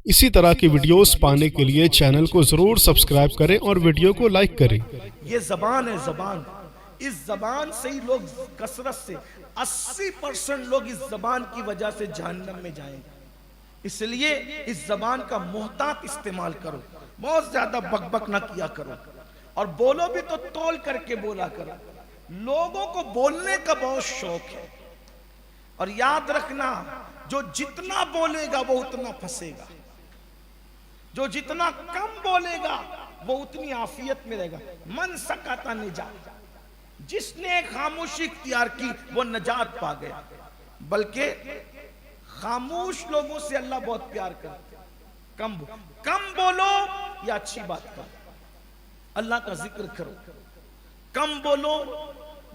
इसी तरह की वीडियोस पाने के लिए चैनल को जरूर सब्सक्राइब करें और वीडियो को लाइक करें। ये जबान है, जबान। इस जबान से ही लोग कसरत से 80% लोग इस जबान की वजह से जहन्नम में जाएंगे। इसलिए इस जबान का मोहतात इस्तेमाल करो, बहुत ज्यादा बकबक ना किया करो, और बोलो भी तो तोल करके बोला करो। लोगों को बोलने का बहुत शौक है, और याद रखना, जो जितना बोलेगा वो उतना फंसेगा, जो जितना कम बोलेगा वो उतनी आफियत में रहेगा। मन सकाता निजात, जिसने खामोशी इख्तियार की वो नजात पा गया। बल्कि खामोश लोगों से अल्लाह बहुत प्यार करते हैं। कम बोलो या अच्छी बात करो, अल्लाह का जिक्र करो, कम बोलो।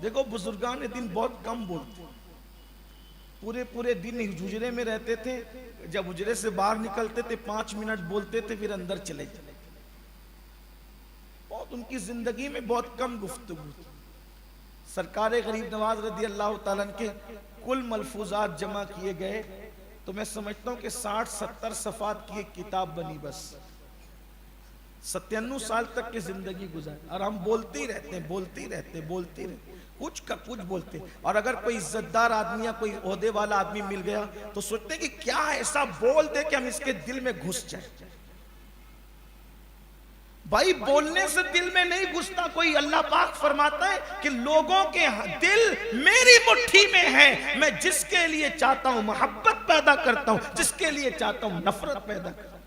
देखो बुजुर्गान दिन बहुत कम बोलते, पूरे पूरे दिन हुजरे में रहते थे, जब हुजरे से बाहर निकलते थे 5 मिनट बोलते थे, फिर अंदर चले जाते। बहुत उनकी जिंदगी में बहुत कम गुफ्तगू थी। सरकार गरीब नवाज रदी अल्लाह ताला के कुल मलफूजात जमा किए गए तो मैं समझता हूँ कि 60-70 सफ़ात की एक किताब बनी। बस 97 साल तक की जिंदगी गुजारी, और हम बोलते ही रहते हैं, बोलते ही रहते, कुछ का कुछ बोलते। और अगर कोई इज्जतदार आदमी या कोई ओहदे वाला आदमी मिल गया तो सोचते हैं कि क्या ऐसा बोल दे कि हम इसके दिल में घुस जाए। भाई बोलने से दिल में नहीं घुसता कोई। अल्लाह पाक फरमाता है कि लोगों के दिल मेरी मुट्ठी में है, मैं जिसके लिए चाहता हूं मोहब्बत पैदा करता हूं, जिसके लिए चाहता हूं नफरत पैदा करता हूं।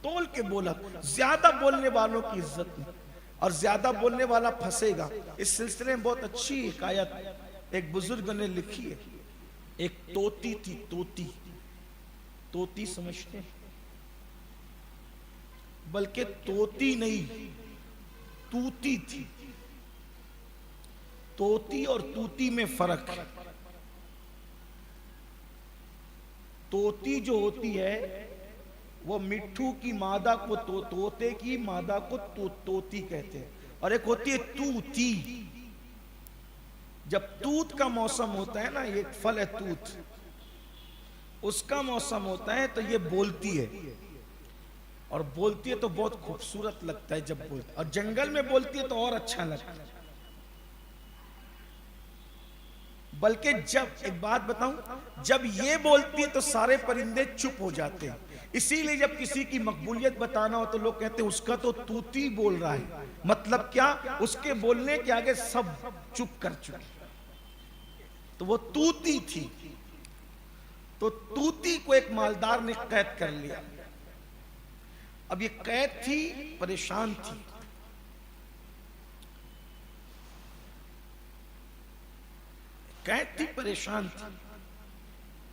तोल के बोला, ज्यादा बोलने वालों की इज्जत नहीं, और ज्यादा बोलने वाला फंसेगा। इस सिलसिले में बहुत अच्छी एक आयत एक बुजुर्ग ने लिखी है। एक तोती थी, तोती समझते हैं? बल्कि तोती नहीं, तूती थी। तोती और तूती में फर्क है। तोती जो होती है वो मिट्ठू की मादा को तोते की मादा को तोती कहते हैं, और एक होती है तूती। जब तूत का मौसम होता है ना, ये फल है तूत, उसका मौसम होता है तो ये बोलती है, और बोलती है तो बहुत खूबसूरत लगता है जब बोलती है, और जंगल में बोलती है तो और अच्छा लगता है। बल्कि जब एक बात बताऊं, जब ये बोलती है तो सारे परिंदे चुप हो जाते हैं। इसीलिए जब किसी की मकबूलियत बताना हो तो लोग कहते हैं उसका तो तूती बोल रहा है। मतलब क्या? उसके बोलने के आगे सब चुप कर चुके। तो वो तूती थी। तो तूती को एक मालदार ने कैद कर लिया। अब ये कैद थी, परेशान थी। कैद थी, परेशान थी।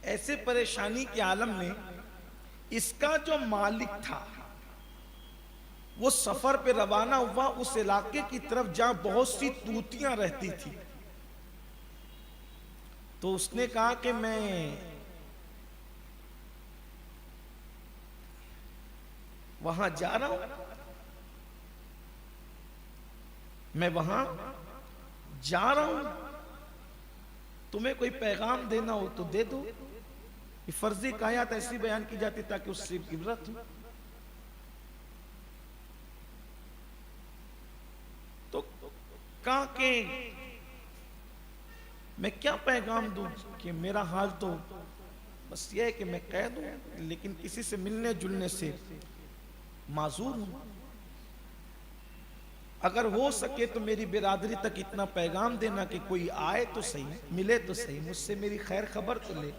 ऐसे परेशानी के आलम में इसका जो मालिक था वो सफर पे रवाना हुआ उस इलाके की तरफ जहां बहुत सी तूतियां रहती थी। तो उसने कहा कि मैं वहां जा रहा हूं, मैं वहां जा रहा हूं, तुम्हें कोई पैगाम देना हो तो दे दो। ये फर्जी कायात ऐसी बयान की जाती ताकि उससे इबरत हो। तो कहा कि मैं क्या पैगाम दूं कि मेरा हाल तो बस ये है कि मैं कैद हूं, लेकिन किसी से मिलने जुलने से माजूर हूं। अगर हो सके तो मेरी बिरादरी तक इतना पैगाम देना कि कोई आए तो सही, मिले तो सही, मुझसे मेरी खैर खबर तो ले।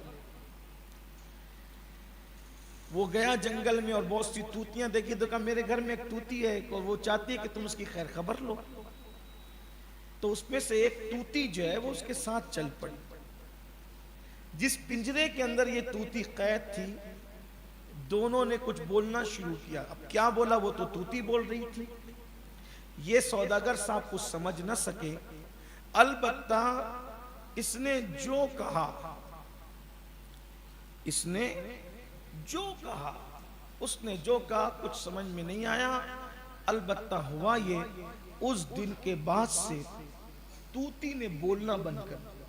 वो गया जंगल में और बहुत सी तूतियां देखी तो कहा मेरे घर में एक तूती है और वो चाहती है कि तुम उसकी खैर खबर लो। तो उसमें से एक तूती जो है वो उसके साथ चल पड़ी। जिस पिंजरे के अंदर ये तूती कैद थी, दोनों ने कुछ बोलना शुरू किया। अब क्या बोला, वो तो तूती बोल रही थी। ये सौदागर साहब कुछ समझ न सके, अलबत्ता इसने जो कहा, इसने जो कहा, उसने जो कहा कुछ समझ में नहीं आया। अलबत्ता हुआ ये, उस दिन के बाद से तूती ने बोलना बंद कर दिया।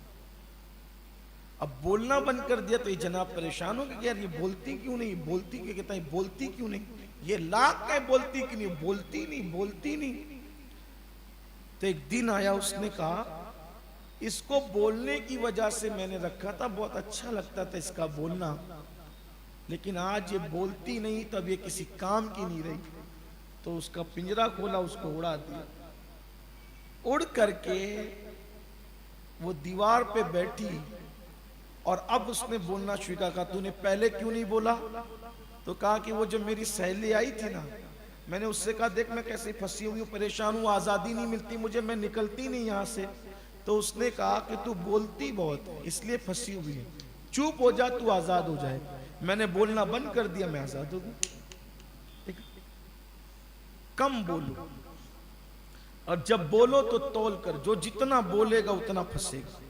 अब बोलना बंद कर दिया तो ये जनाब परेशान हो गए कि यार ये बोलती क्यों नहीं, बोलती क्यों, कहता है बोलती क्यों नहीं, ये लाख है बोलती क्यों नहीं, बोलती नहीं, बोलती नहीं। तो एक दिन आया, उसने कहा इसको बोलने की वजह से मैंने रखा था, बहुत अच्छा लगता था इसका बोलना, लेकिन आज ये बोलती नहीं, तब ये किसी काम की नहीं रही। तो उसका पिंजरा खोला, उसको उड़ा दिया। उड़ करके वो दीवार पे बैठी और अब उसने बोलना शुरू कहा, तूने पहले क्यों नहीं बोला? तो कहा कि वो जो मेरी सहेली आई थी ना, मैंने उससे कहा देख मैं कैसे फंसी हुई हूँ, परेशान हूँ, आज़ादी नहीं मिलती मुझे, मैं निकलती नहीं यहाँ से। तो उसने कहा कि तू बोलती बहुत है इसलिए फंसी हुई है, चुप हो जा, तू आज़ाद हो जाए। मैंने बोलना बंद कर दिया, मैं आज़ाद हो गई। कम बोलो, और जब बोलो तो तौल कर, जो जितना बोलेगा उतना फंसेगा।